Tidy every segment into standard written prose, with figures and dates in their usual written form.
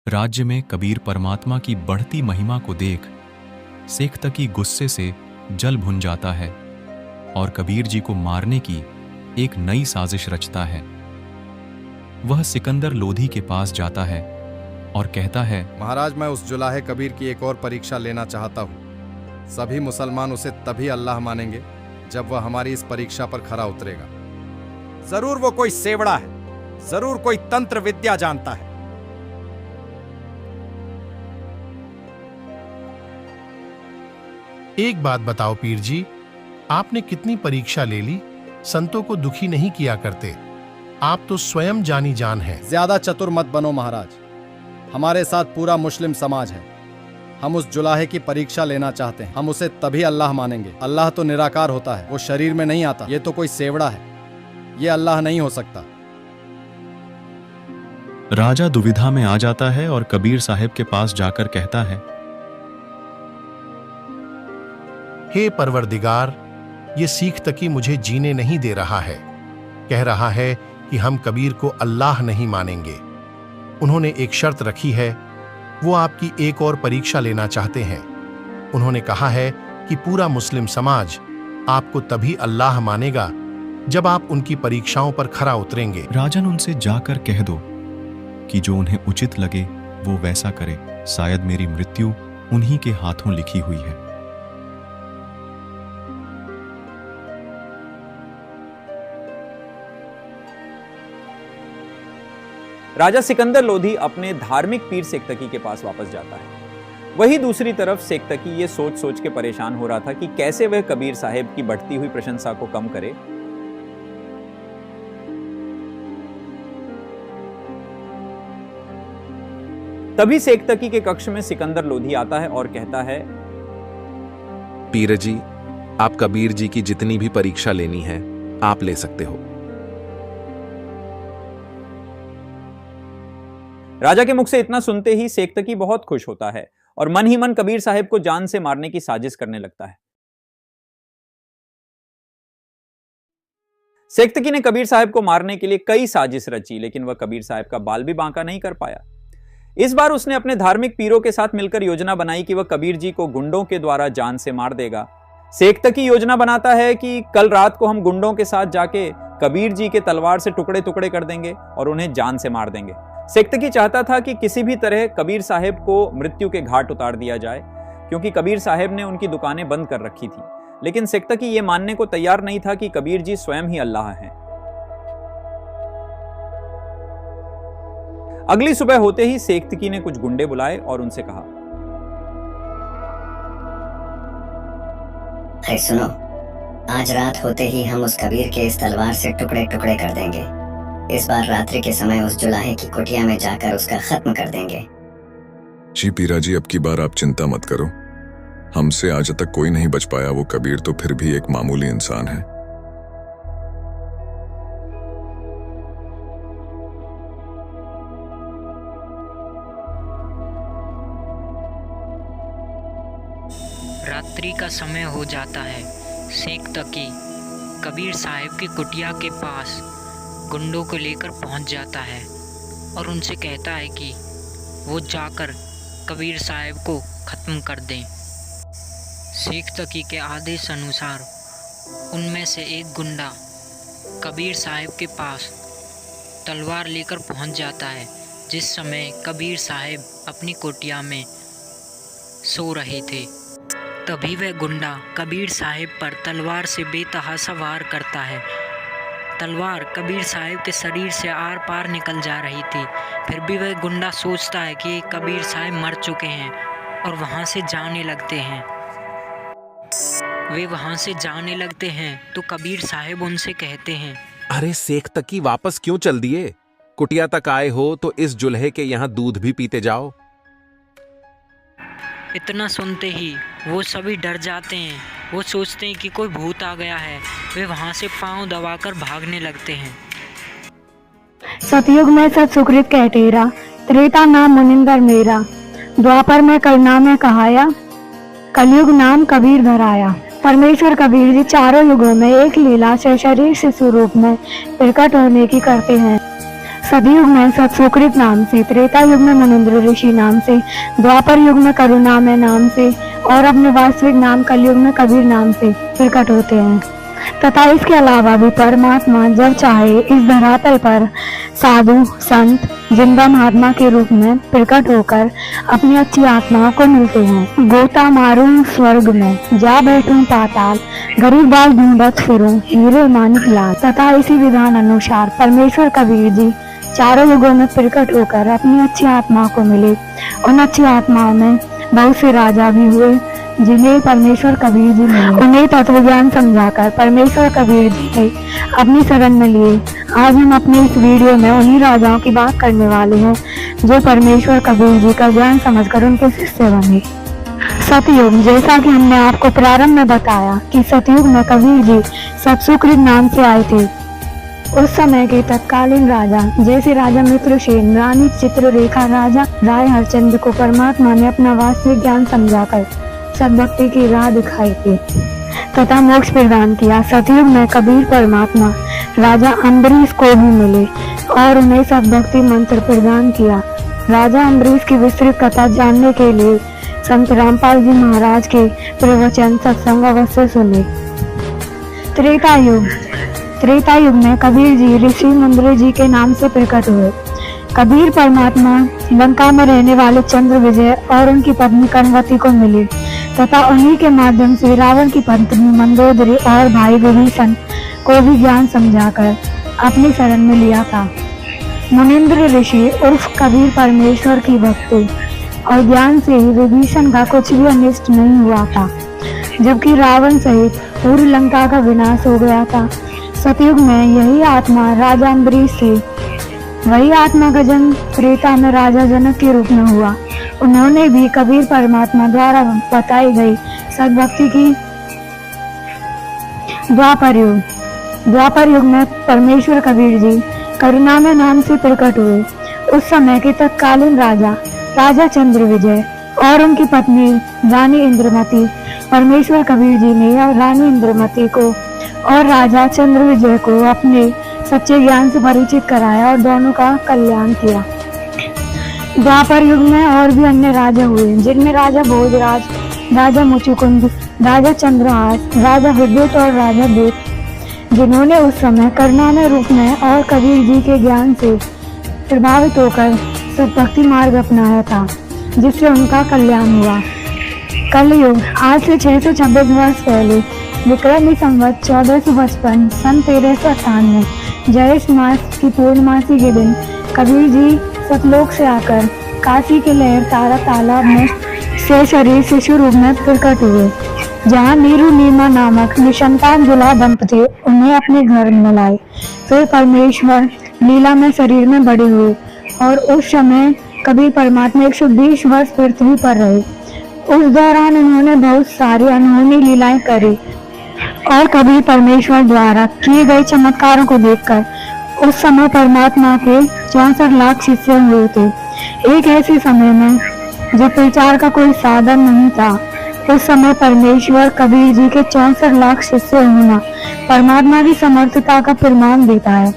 राज्य में कबीर परमात्मा की बढ़ती महिमा को देख शेख तकी गुस्से से जल भुन जाता है और कबीर जी को मारने की एक नई साजिश रचता है। वह सिकंदर लोधी के पास जाता है और कहता है, महाराज, मैं उस जुलाहे कबीर की एक और परीक्षा लेना चाहता हूँ। सभी मुसलमान उसे तभी अल्लाह मानेंगे जब वह हमारी इस परीक्षा पर खरा उतरेगा। जरूर वो कोई सेवड़ा है, जरूर कोई तंत्र विद्या जानता है। एक बात बताओ पीर जी, आपने कितनी परीक्षा ले ली, संतों को दुखी नहीं किया करते। आप तो स्वयं जानी जान हैं। ज्यादा चतुर मत बनो महाराज, हमारे साथ पूरा मुस्लिम समाज है। हम उस जुलाहे की परीक्षा लेना चाहते हैं। हम उसे तभी अल्लाह मानेंगे। अल्लाह तो निराकार होता है, वो शरीर में नहीं आता। ये तो कोई सेवड़ा है, ये अल्लाह नहीं हो सकता। राजा दुविधा में आ जाता है और कबीर साहब के पास जाकर कहता है, हे परवरदिगार, ये सीख तकी मुझे जीने नहीं दे रहा है। कह रहा है कि हम कबीर को अल्लाह नहीं मानेंगे। उन्होंने एक शर्त रखी है, वो आपकी एक और परीक्षा लेना चाहते हैं। उन्होंने कहा है कि पूरा मुस्लिम समाज आपको तभी अल्लाह मानेगा जब आप उनकी परीक्षाओं पर खरा उतरेंगे। राजन, उनसे जाकर कह दो कि जो उन्हें उचित लगे वो वैसा करे। शायद मेरी मृत्यु उन्हीं के हाथों लिखी हुई है। राजा सिकंदर लोधी अपने धार्मिक पीर शेख तकी के पास वापस जाता है। वही दूसरी तरफ शेख तकी ये सोच सोच के परेशान हो रहा था कि कैसे वह कबीर साहब की बढ़ती हुई प्रशंसा को कम करे। तभी शेख तकी के कक्ष में सिकंदर लोधी आता है और कहता है, पीर जी, आप कबीर जी की जितनी भी परीक्षा लेनी है आप ले सकते हो। राजा के मुख से इतना सुनते ही शेख तकी बहुत खुश होता है और मन ही मन कबीर साहब को जान से मारने की साजिश करने लगता है। शेख तकी ने कबीर साहब को मारने के लिए कई साजिश रची, लेकिन वह कबीर साहब का बाल भी बांका नहीं कर पाया। इस बार उसने अपने धार्मिक पीरों के साथ मिलकर योजना बनाई कि वह कबीर जी को गुंडों के द्वारा जान से मार देगा। शेख तकी योजना बनाता है कि कल रात को हम गुंडों के साथ जाके कबीर जी के तलवार से टुकड़े टुकड़े कर देंगे और उन्हें जान से मार देंगे। शेख तकी चाहता था कि किसी भी तरह कबीर साहब को मृत्यु के घाट उतार दिया जाए, क्योंकि कबीर साहब ने उनकी दुकानें बंद कर रखी थी। लेकिन शेख तकी ये मानने को तैयार नहीं था कि कबीर जी स्वयं ही अल्लाह हैं। अगली सुबह होते ही शेख तकी ने कुछ गुंडे बुलाए और उनसे कहा, अरे सुनो, आज रात होते ही हम उस कबीर के इस तलवार से टुकड़े टुकड़े कर देंगे। इस बार रात्रि के समय उस जुलाहे की कुटिया में जाकर उसका खत्म कर देंगे। जी पीरा जी, अब की बार आप चिंता मत करो। हमसे आज तक कोई नहीं बच पाया। वो कबीर तो फिर भी एक मामूली इंसान है। रात्रि का समय हो जाता है। शेख तकी कबीर साहब की कुटिया के पास गुंडों को लेकर पहुंच जाता है और उनसे कहता है कि वो जाकर कबीर साहब को ख़त्म कर दें। शेख तकी के आदेश अनुसार उनमें से एक गुंडा कबीर साहब के पास तलवार लेकर पहुंच जाता है, जिस समय कबीर साहब अपनी कुटिया में सो रहे थे। तभी वह गुंडा कबीर साहब पर तलवार से बेतहाशा वार करता है। तलवार कबीर साहब के शरीर से आर पार निकल जा रही थी, फिर भी वह गुंडा सोचता है कि कबीर साहब मर चुके हैं और वहाँ से जाने लगते हैं। वे वहाँ से जाने लगते हैं तो कबीर साहब उनसे कहते हैं, अरे शेख तकी, वापस क्यों चल दिए? कुटिया तक आए हो तो इस जुल्हे के यहाँ दूध भी पीते जाओ। इतना सुनते ही वो सभी डर जाते हैं। वो सोचते हैं कि कोई भूत आ गया है। वे वहाँ से पांव दबाकर भागने लगते हैं। सतयुग में सत सुकृत कहतेरा, त्रेता नाम मुनिंदर मेरा, द्वापर में कलना में कहाया, कलयुग नाम कबीर धराया। परमेश्वर कबीर जी चारों युगों में एक लीला से शरीर शिशु रूप में प्रकट होने की करते हैं। सतयुग में सत्सुकृत नाम से, त्रेता युग में मुनिंद्र ऋषि नाम से, द्वापर युग में करुणामय नाम से और अपने वास्तविक नाम कलयुग में कबीर नाम से प्रकट होते हैं। तथा इसके अलावा भी परमात्मा जब चाहे इस धरातल पर साधु संत जिंदा महात्मा के रूप में प्रकट होकर अपनी अच्छी आत्माओं को मिलते हैं। गोता मारूं स्वर्ग में, जा बैठूं पाताल, गरीब बाल ढूंढत फिरूं, हीरे मानिक लाल। तथा इसी विधान अनुसार परमेश्वर कबीर जी चारों युगों में प्रकट होकर अपनी अच्छी आत्माओं को मिले। उन अच्छी आत्माओं में बहुत से राजा भी हुए जिन्हें परमेश्वर कबीर जी मिले। उन्हें तत्व ज्ञान समझाकर परमेश्वर कबीर जी ने अपनी शरण में लिए। आज हम अपने इस वीडियो में उन्हीं राजाओं की बात करने वाले हैं जो परमेश्वर कबीर जी का ज्ञान समझकर उनके शिष्य बने। सतयुग, जैसा कि हमने आपको प्रारंभ में बताया कि सतयुग में कबीर जी सत्सुकृत नाम से आए थे। उस समय के तत्कालीन राजा जैसे राजा मित्रसेन, रानी चित्ररेखा, राजा राय हरचंद्र को परमात्मा ने अपना वास्तविक ज्ञान समझाकर सद्भक्ति की राह दिखाई थी तथा मोक्ष प्रदान किया। सतयुग में कबीर परमात्मा राजा अम्बरीश को भी मिले और उन्हें सद्भक्ति मंत्र प्रदान किया। राजा अम्बरीश की विस्तृत कथा जानने के लिए संत रामपाल जी महाराज के प्रवचन सत्संग अवश्य सुने। त्रेता युग, त्रेता युग में कबीर जी ऋषि मुंद्र जी के नाम से प्रकट हुए। कबीर परमात्मा लंका में रहने वाले चंद्र विजय और उनकी पत्नी कनवती को मिले तथा उन्हीं के माध्यम से रावण की पत्नी मंदोदरी और भाई विभीषण को भी ज्ञान समझाकर अपनी शरण में लिया था। मुनिंद्र ऋषि उर्फ कबीर परमेश्वर की भक्ति और ज्ञान से ही विभीषण का कुछ भी अनिष्ट नहीं हुआ था, जबकि रावण सहित पूरी लंका का विनाश हो गया था। सतयुग में यही आत्मा राजा अम्बरीश से, वही आत्मा का जन्म त्रेता में राजा जनक के रूप में हुआ। उन्होंने भी कबीर परमात्मा द्वारा बताई गई सद्भक्ति की। द्वापर युग में परमेश्वर कबीर जी करुणामय नाम से प्रकट हुए। उस समय के तत्कालीन राजा चंद्र विजय और उनकी पत्नी रानी इंद्रमती, परमेश्वर कबीर जी ने रानी इंद्रमती को और राजा चंद्र विजय को अपने सच्चे ज्ञान से परिचित कराया और दोनों का कल्याण किया। द्वापर युग में और भी अन्य राजा हुए जिनमें राजा भोजराज, राजा मुचुकुंद, राजा चंद्रहास, राजा विद्युत और राजा देव, जिन्होंने उस समय करुणामय रूप में और कबीर जी के ज्ञान से प्रभावित होकर सद्भक्ति मार्ग अपनाया था, जिससे उनका कल्याण हुआ। कलयुग, आज से 626 वर्ष पहले विक्रमी संवत 1455 सन 1398 ज्येष्ठ मास की पूर्णमासी के दिन कबीर जी सतलोक से आकर काशी के लहर तारा तालाब में से शरीर शिशु रूप में प्रकट हुए, जहाँ नीरू नीमा नामक निसंतान दुल्हा दंपति उन्हें अपने घर में लाए। फिर परमेश्वर लीला में शरीर में बड़े हुए और उस समय कबीर परमात्मा 120 वर्ष पृथ्वी पर रहे। उस दौरान उन्होंने बहुत सारी अनहोनी लीलाएं करी और कबीर परमेश्वर द्वारा किए गए चमत्कारों को देखकर उस समय परमात्मा के 64 लाख शिष्य हुए थे। एक ऐसे समय में जब प्रचार का कोई साधन नहीं था, उस समय परमेश्वर कबीर जी के 64 लाख शिष्य होना परमात्मा की समर्थता का प्रमाण देता है।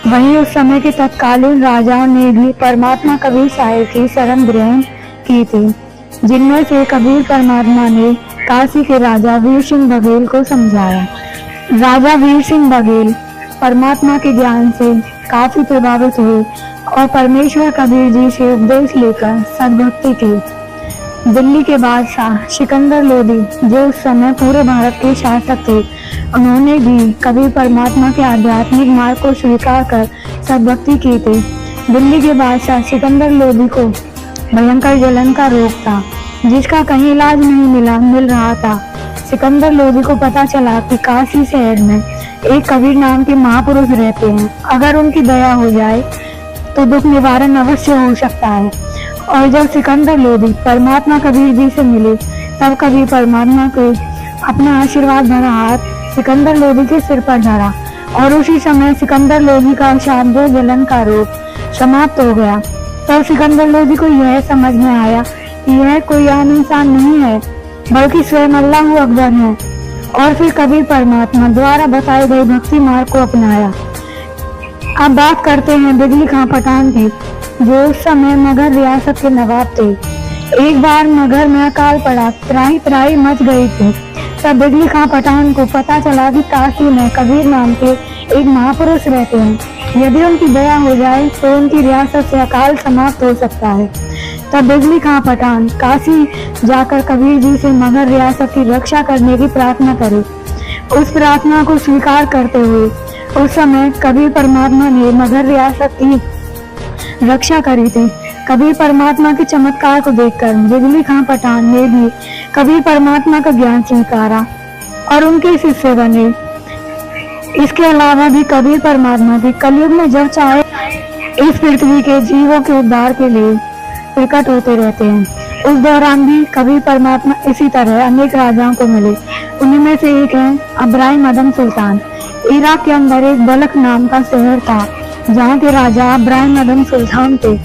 वहीं उस समय के तत्कालीन राजाओं ने भी परमात्मा कबीर साहिब की शरण ग्रहण की थी, जिनमें से कबीर परमात्मा ने काशी के राजा वीर सिंह बघेल को समझाया। राजा वीर सिंह बघेल परमात्मा के ज्ञान से काफी प्रभावित हुए और परमेश्वर कबीर जी से उपदेश लेकर सद्भक्ति की। दिल्ली के बादशाह सिकंदर लोदी, जो उस समय पूरे भारत के शासक थे, उन्होंने भी कबीर परमात्मा के आध्यात्मिक मार्ग को स्वीकार कर सद्भक्ति की थी। दिल्ली के बादशाह सिकंदर लोदी को भयंकर जलन का रोग था, जिसका कहीं इलाज नहीं मिल रहा था। सिकंदर लोदी को पता चला कि काशी शहर में एक कबीर नाम के महापुरुष रहते हैं, अगर उनकी दया हो जाए तो दुख निवारण अवश्य हो सकता है। और जब सिकंदर लोदी परमात्मा कबीर जी से मिले, तब कबीर परमात्मा को अपना आशीर्वाद भरा हाथ सिकंदर लोदी के सिर पर धरा और उसी समय सिकंदर लोदी का शाब्द जलन का रोग समाप्त हो गया। तब सिकंदर लोदी को यह समझ में आया कि यह कोई आम इंसान नहीं है, बल्कि स्वयं अल्लाह अकबर है। और फिर कबीर परमात्मा द्वारा बताए गए भक्ति मार्ग को अपनाया। अब बात करते हैं बिजली खां पठान की, जो उस समय मगध रियासत के नवाब थे। एक बार मगध में अकाल पड़ा, त्राही त्राही मच गई थी। तब बिजली खां पठान को पता चला कि काशी में कबीर नाम के एक महापुरुष रहते हैं। यदि उनकी दया हो जाए तो उनकी रियासत से अकाल समाप्त हो सकता है। तब बिजली खां पठान काशी जाकर कबीर जी से मगध रियासत की रक्षा करने की प्रार्थना करे। उस प्रार्थना को स्वीकार करते हुए उस समय कबीर परमात्मा ने मगध रियासत की रक्षा करी थी। कबीर परमात्मा के चमत्कार को देखकर बिजली खां पठान ने भी कबीर परमात्मा का ज्ञान स्वीकारा और उनके शिष्य बने। इसके अलावा भी कबीर परमात्मा भी कलयुग में जब चाहे इस पृथ्वी के जीवों के उद्धार के लिए प्रकट होते रहते हैं। उस दौरान भी कबीर परमात्मा इसी तरह अनेक राजाओं को मिले। उन्हीं में से एक है अब्राहिम अदम सुल्तान। इराक के अंदर एक बलख नाम का शहर था, जहाँ के राजा अब्राहिम अदम सुल्तान थे।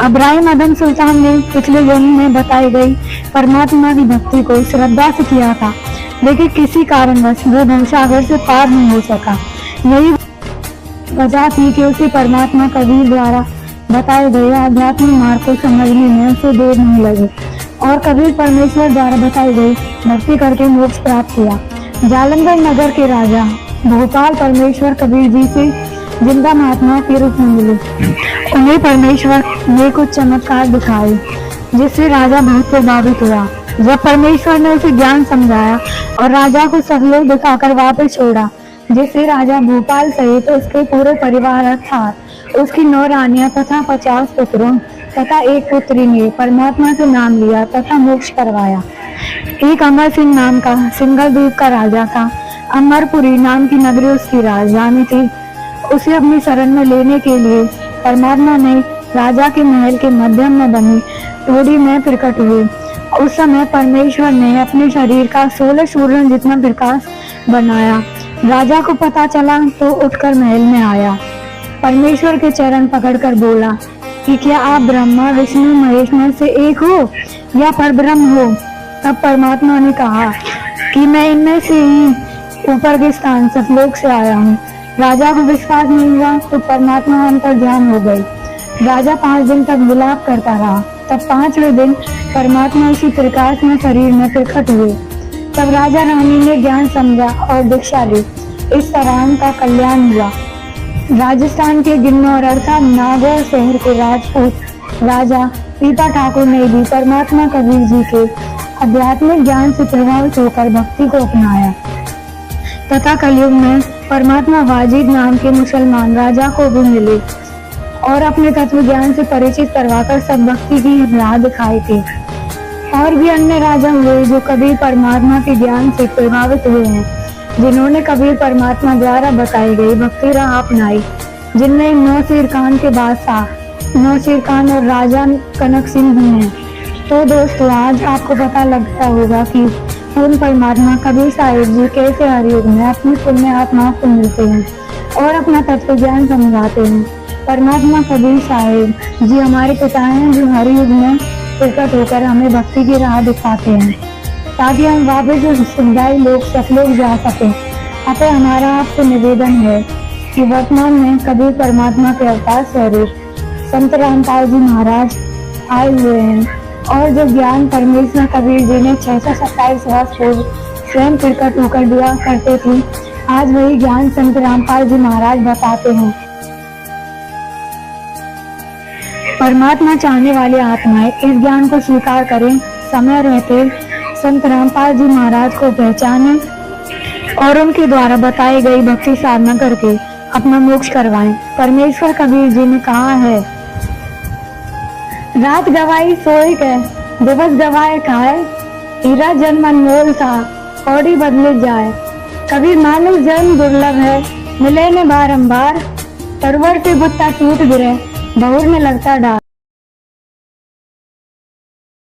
अब्राहिम अदम सुल्तान ने पिछले जन्म में बताई गई परमात्मा की भक्ति को श्रद्धा से किया था, लेकिन किसी कारणवश वह भवसागर से पार नहीं हो सका। यही वजह थी कि उसे परमात्मा कबीर द्वारा बताए गए आध्यात्मिक मार्ग को समझने में उसे देर नहीं लगी और कबीर परमेश्वर द्वारा बताई गई भक्ति करके मोक्ष प्राप्त किया। जालंधर नगर के राजा भोपाल परमेश्वर कबीर जी से जिंदा महात्मा के रूप में मिले। उन्हें परमेश्वर ने कुछ चमत्कार दिखाए, जिससे राजा बहुत प्रभावित हुआ। जब परमेश्वर ने उसे ज्ञान समझाया और राजा को सहयोग दिखाकर वापस छोड़ा, जिससे राजा भोपाल सहित उसके पूरे परिवार अर्थात उसकी 9 रानियां तथा 50 पुत्रों तथा एक पुत्री ने परमात्मा से नाम लिया तथा मोक्ष करवाया। एक अमर सिंह नाम का सिंगल द्वीप का राजा था। अमरपुरी नाम की नगरी उसकी राजधानी थी। उसे अपनी शरण में लेने के लिए परमात्मा ने राजा के महल के मध्यम में बनी टोड़ी में प्रकट हुए। उस समय परमेश्वर ने अपने शरीर का 16 सूर्य जितना प्रकाश बनाया। राजा को पता चला तो उठकर महल में आया। परमेश्वर के चरण पकड़कर बोला कि क्या आप ब्रह्मा विष्णु महेश में से एक हो या परब्रह्म हो? तब परमात्मा ने कहा कि मैं इनमें से ही ऊपर के स्थान सतलोक से आया हूँ। राजा को विश्वास नहीं हुआ तो परमात्मा अंतर ध्यान हो गई। राजा 5 दिन तक विलाप करता रहा। तब 5वें दिन परमात्मा उसी प्रकाश में शरीर में प्रकट हुए। तब राजा रानी ने ज्ञान समझा और दीक्षा ली। इस तरह उनका कल्याण हुआ। राजस्थान के गिन्नौर अर्थात नागौर शहर के राजपूत राजा पीपा ठाकुर ने भी परमात्मा कबीर जी के आध्यात्मिक ज्ञान से प्रभावित होकर भक्ति को अपनाया तथा कलयुग में परमात्मा वाजिद नाम के मुसलमान राजा को भी मिले और अपने तत्व ज्ञान से परिचित करवाकर सब भक्ति की राह दिखाई थी। और भी अन्य राजा हुए जो कबीर परमात्मा के ज्ञान से प्रभावित हुए हैं, जिन्होंने कबीर परमात्मा द्वारा बताई गई भक्ति राह अपनाई, जिनमें नौशीर खान के बादशाह नौशीर खान और राजा कनक सिंह भी हैं। तो दोस्तों, आज आपको पता लगता होगा कि पूर्ण परमात्मा कबीर साहिब जी कैसे हर युग में अपनी पुण्य आत्माओं को मिलते हैं और अपना तत्व ज्ञान समझाते हैं। परमात्मा कबीर साहिब जी हमारे पिता हैं, जो हर युग में प्रकट होकर हमें भक्ति की राह दिखाते हैं ताकि हम वापस उस सुखदायी लोग सतलोक जा सकें। अतः हमारा आपसे निवेदन है कि वर्तमान में कबीर परमात्मा के अवतार स्वरूप संत रामपाल जी महाराज आए हुए हैं और जो ज्ञान परमेश्वर कबीर जी ने 627 वर्ष पूर्व स्वयं प्रकट होकर दिया करते थे, आज वही ज्ञान संत रामपाल जी महाराज बताते हैं। परमात्मा चाहने वाली आत्माएं इस ज्ञान को स्वीकार करें, समय रहते संत रामपाल जी महाराज को पहचानें और उनके द्वारा बताई गई भक्ति साधना करके अपना मोक्ष करवाएं। परमेश्वर कबीर जी ने कहा है, रात गवाई सोए के दिवस गवाए खाए, हीरा जन्म अनमोल था कौड़ी बदले जाए। कबीर मानव जन्म दुर्लभ है मिले न बारंबार, तरवर से बुत्ता टूट गिरे बहुर में लगता डार।